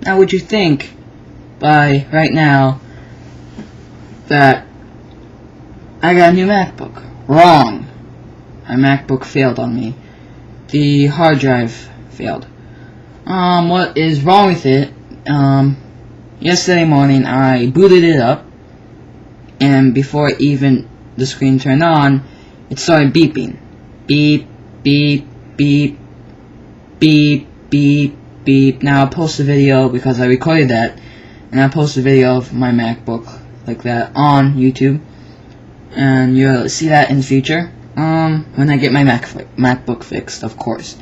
Now would you think by right now that I got a new MacBook? Wrong. My MacBook failed on me. The hard drive failed. What is wrong with it? Yesterday morning I booted it up, and before even the screen turned on, it started beeping. Beep, beep, beep, beep, beep, beep. Now I'll post a video because I recorded that, and I'll post a video of my MacBook like that on YouTube, and you'll see that in the future, when I get my MacBook fixed, of course,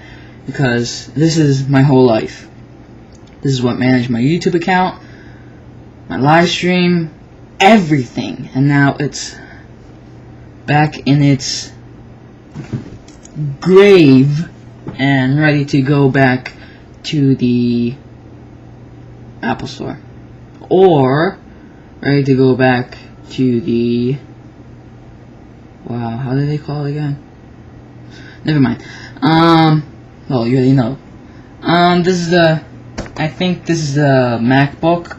because this is my whole life. This is what managed my YouTube account, my live stream, everything, and now it's back in its grave and ready to go back to the Apple Store, or ready to go back to the, wow, how do they call it again? Never mind. Well, you already know. This is the, I think this is the MacBook,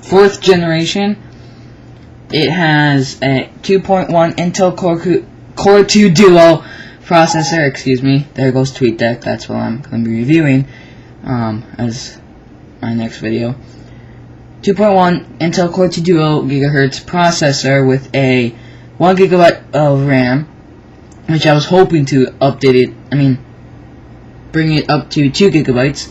4th generation. It has a 2.1 Intel Core 2 Duo processor, excuse me. There goes TweetDeck, that's what I'm going to be reviewing, as my next video. 2.1 Intel Core 2 Duo GHz processor with a 1 GB of RAM, which I was hoping to update it, bring it up to 2 GB,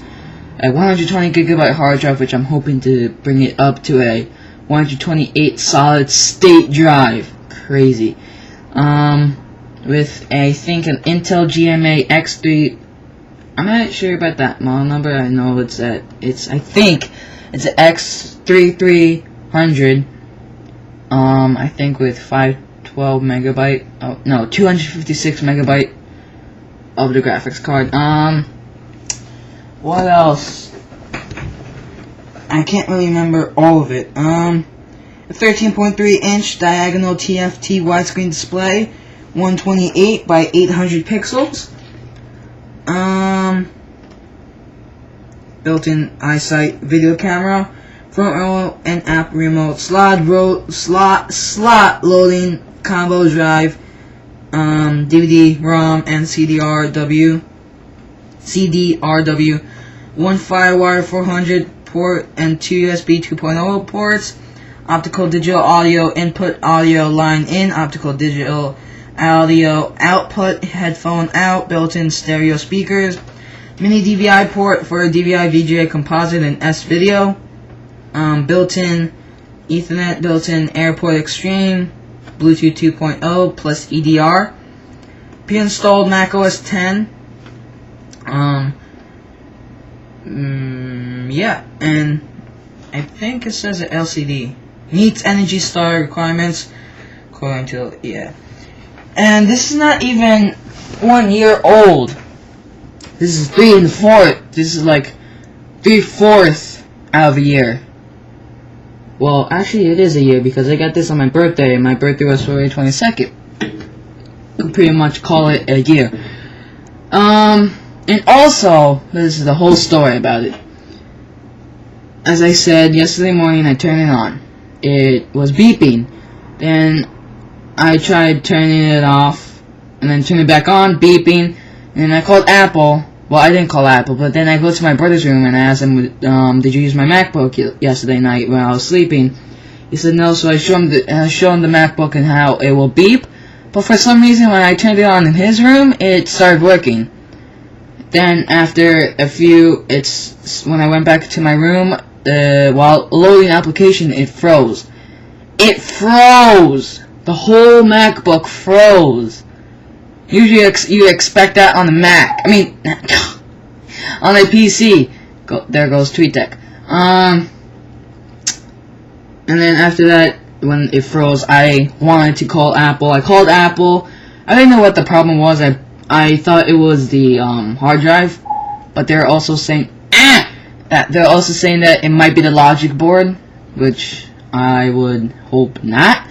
a 120 GB hard drive, which I'm hoping to bring it up to a 128 solid state drive. Crazy. With I think an Intel GMA X3. I'm not sure about that model number. I know I think it's an X3300. I think with 512 megabyte. Oh no, 256 megabyte of the graphics card. What else? I can't really remember all of it. A 13.3 inch diagonal TFT widescreen display, 128 by 800 pixels. Built-in iSight video camera, front row and app remote, slot loading combo drive, DVD-ROM and CDRW, one FireWire 400 port and 2 USB 2.0 ports, optical digital audio input, audio line in, optical digital audio output, headphone out, built-in stereo speakers, mini DVI port for DVI, VGA composite, and S-video, built-in Ethernet, built-in AirPort Extreme, Bluetooth 2.0 plus EDR, pre-installed macOS 10, yeah, and I think it says an LCD. Meets Energy Star requirements, according to, yeah. And this is not even 1 year old. This is 3 1/4. This is like 3/4 out of a year. Well, actually it is a year because I got this on my birthday, and my birthday was February 22nd. You can pretty much call it a year. And also, this is the whole story about it. As I said, yesterday morning I turned it on. It was beeping. Then I tried turning it off, and then turn it back on, beeping. And I called Apple. Well, I didn't call Apple, but then I go to my brother's room and I asked him, did you use my MacBook yesterday night when I was sleeping? He said no, so I showed him the MacBook and how it will beep. But for some reason, when I turned it on in his room, it started working. Then after a few, when I went back to my room, while loading application, it froze. It froze! The whole MacBook froze. Usually you expect that on the Mac. On a PC. There goes TweetDeck. And then after that, when it froze, I wanted to call Apple. I called Apple. I didn't know what the problem was. I thought it was the hard drive, but they're also saying that it might be the logic board, which I would hope not,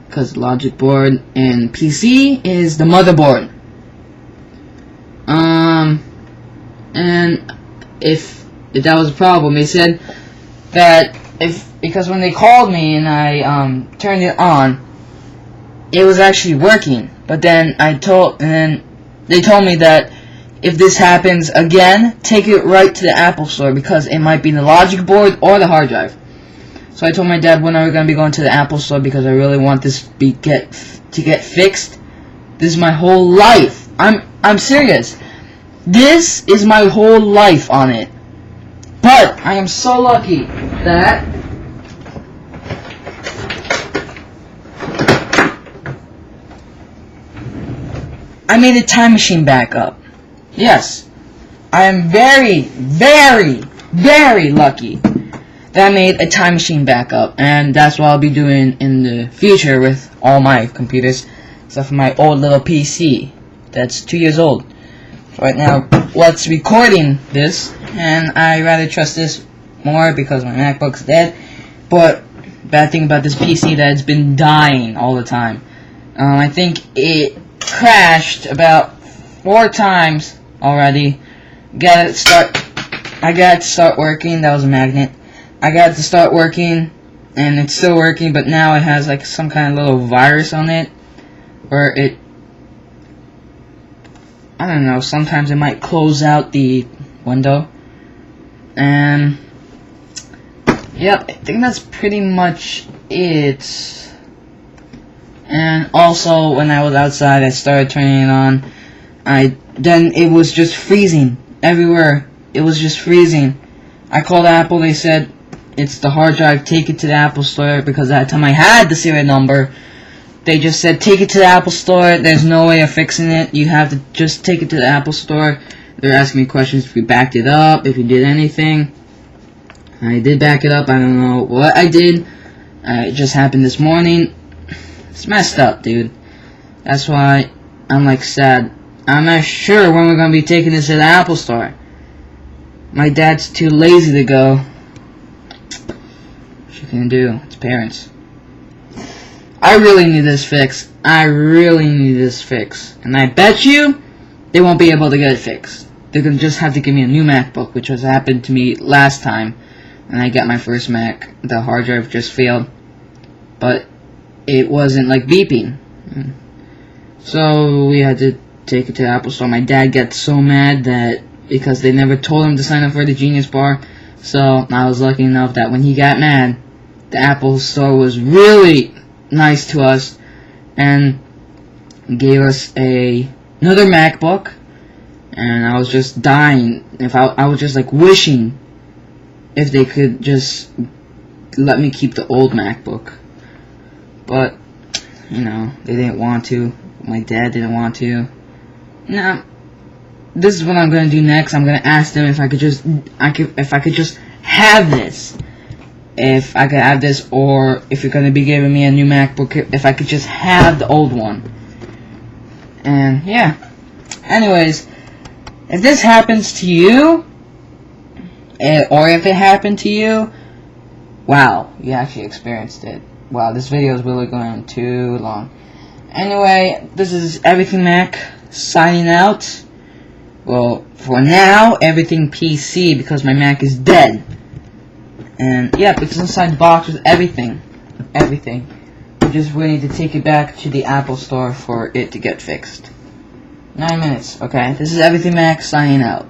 because logic board in PC is the motherboard. And if if that was a problem. They said that because when they called me and I turned it on, it was actually working. But then they told me that if this happens again, take it right to the Apple Store because it might be the logic board or the hard drive. So I told my dad, when are we going to be going to the Apple Store because I really want this to get fixed. This is my whole life. I'm serious. This is my whole life on it. But I am so lucky that I made a time machine backup. Yes. I am very, very, very lucky that I made a time machine backup, and that's what I'll be doing in the future with all my computers, except for my old little PC that's 2 years old. Right now, what's recording this, and I rather trust this more because my MacBook's dead. But bad thing about this PC that it's been dying all the time. I think it crashed about 4 times already. I got it to start working. That was a magnet. I got it to start working, and it's still working, but now it has like some kind of little virus on it, where it, I don't know, sometimes it might close out the window. And yep, I think that's pretty much it. And also, when I was outside, I started turning it on. Then it was just freezing everywhere. It was just freezing. I called Apple. They said it's the hard drive. Take it to the Apple Store, because at that time I had the serial number. They just said take it to the Apple Store. There's no way of fixing it. You have to just take it to the Apple Store. They're asking me questions if we backed it up, if we did anything. I did back it up. I don't know what I did. It just happened this morning. It's messed up, dude. That's why I'm like sad. I'm not sure when we're gonna be taking this to the Apple Store. My dad's too lazy to go. What you can do? It's parents. I really need this fixed. I really need this fixed. And I bet you they won't be able to get it fixed. They're gonna just have to give me a new MacBook, which has happened to me last time. And I got my first Mac. The hard drive just failed. But it wasn't like beeping. So we had to take it to the Apple Store. My dad got so mad that because they never told him to sign up for the Genius Bar. So I was lucky enough that when he got mad, the Apple Store was really nice to us and gave us another MacBook. And I was just dying. I was just like wishing if they could just let me keep the old MacBook. But, you know, they didn't want to. My dad didn't want to. Now, this is what I'm gonna do next. I'm gonna ask them if I could just have this. If I could have this, or if you're gonna be giving me a new MacBook, if I could just have the old one. And yeah. Anyways, if this happens to you, or if it happened to you, wow, you actually experienced it. Wow, this video is really going too long. Anyway, this is Everything Mac signing out. Well, for now, Everything PC, because my Mac is dead. And yep, it's inside the box with everything. Everything. We just really need to take it back to the Apple Store for it to get fixed. 9 minutes, okay? This is Everything Mac signing out.